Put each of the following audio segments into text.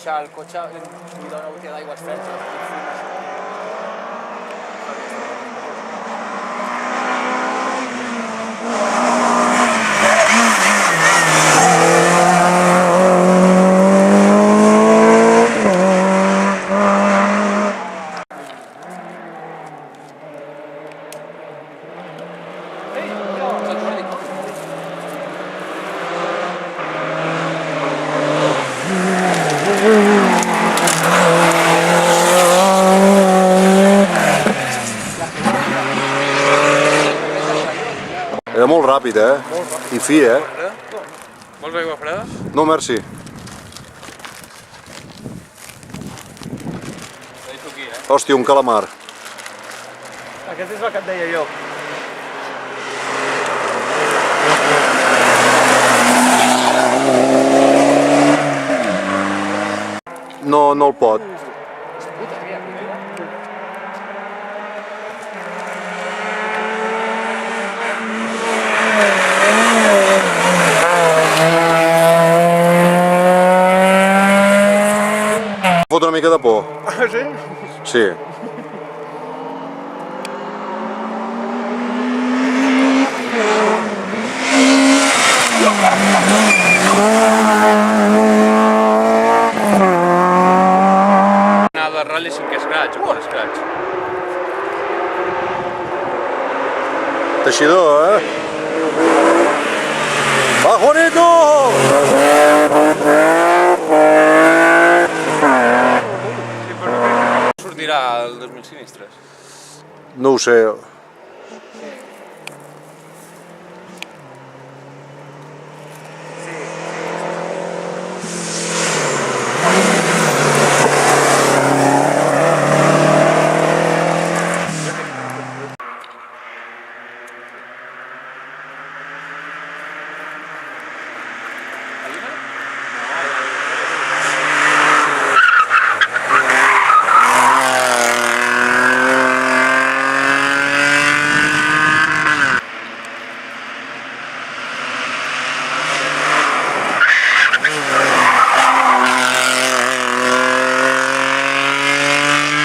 deixar el cotxe i donar una botella d'aigua als frens. Era molt ràpid, I fi, Vols aigua freda? No, merci. Hòstia, un calamar. Aquest és el que et deia jo. No, no el pot. Fot una mica de por. Ah, sí? Sí. De rally sí que scratch, o scratch. Teixidor, Va, Juanito! Sortirà el 2000 sinistres? No ho sé.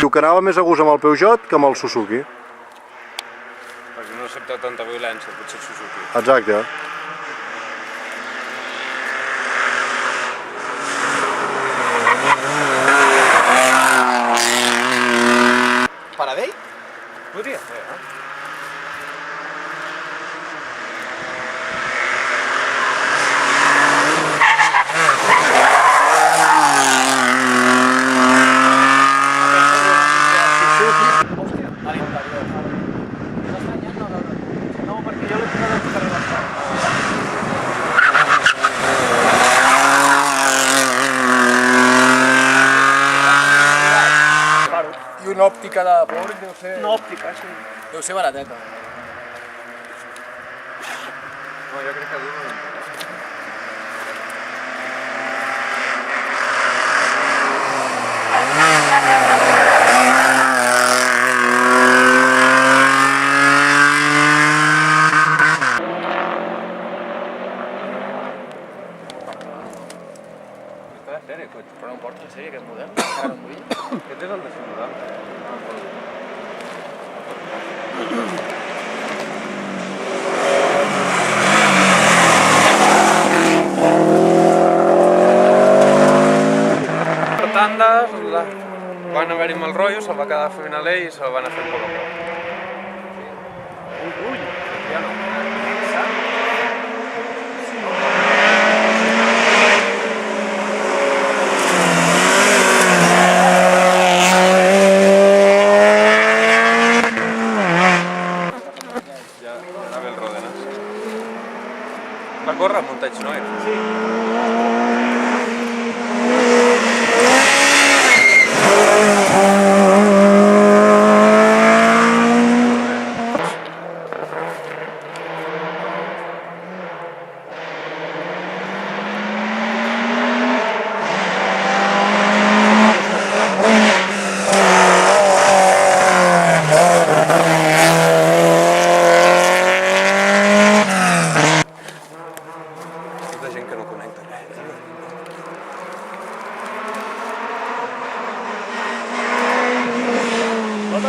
Diu que anava més a gust amb el Peugeot que amb el Suzuki. Perquè no accepta tanta violència, potser el Suzuki. Exacte. Paradell? Podria fer, I una òptica de Porsche deu ser... Una òptica, sí. Deu ser barateta. No, jo crec que diu una... Però no em porta en sèrie aquest model? Encara no em vull. Aquest és el de 190. Per tandes, van haver-hi mal rotllo, se'l va quedar fent a l'ell i se'l van a fer poc a poc. Ui, Ja no. Va córrer a Montage Noir. Sí.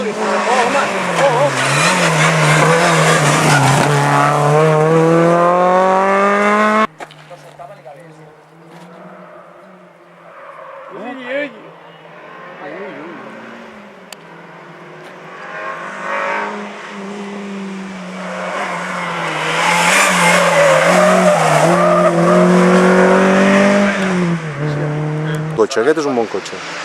Doni, sense por, home, sense por. Cotxe, aquest és un bon cotxe.